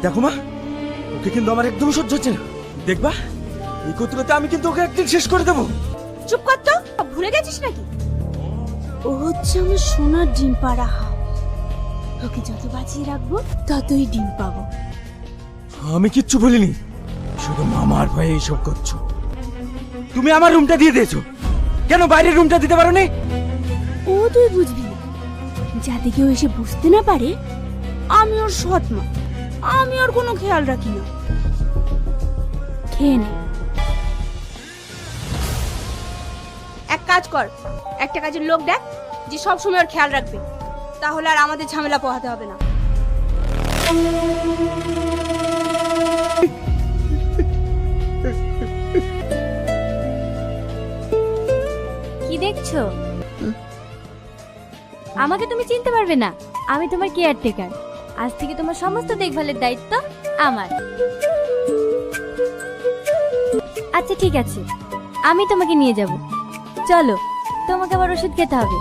দেখো মা, ওকে কিন্তু আমার একদম সহ্য হচ্ছে না। দেখবা এই করতে করতে আমি কিন্তু ওকে একদিন শেষ করে দেবো। চুপ কর তো, ভুলে গেছিস নাকি? ও হচ্ছে আমার সোনার ডিম পাড়া হাঁস। ওকে যত বাঁচিয়ে রাখবো ততই ডিম পাবো। আমি কিচ্ছু বলিনি, শুধু মামার ভয়ে এইসব করছো। তুমি আমার রুমটা দিয়ে দিয়েছো, কেন বাইরের রুমটা দিতে পারো নি? ও তুই বুঝবি না, যাতে কেউ এসে বুঝতে না পারে আমি ওর সৎ মা। আমি ওর কোনো খেয়াল রাখি না। খেয়ে নে। এক কাজ কর, একটা কাজের লোক দেখ যে সব সময় ওর খেয়াল রাখবে, তাহলে আর আমাদের ঝামেলা পোহাতে হবে না। কি দেখছো? আমাকে তুমি চিনতে পারবে না, আমি তোমার কেয়ারটেকার। আজ থেকে তোমার সমস্ত দেখভালের দায়িত্ব আমার। আচ্ছা ঠিক আছে, আমি তোমাকে নিয়ে যাব। চলো, তোমাকে আবার ওষুধ খেতে হবে।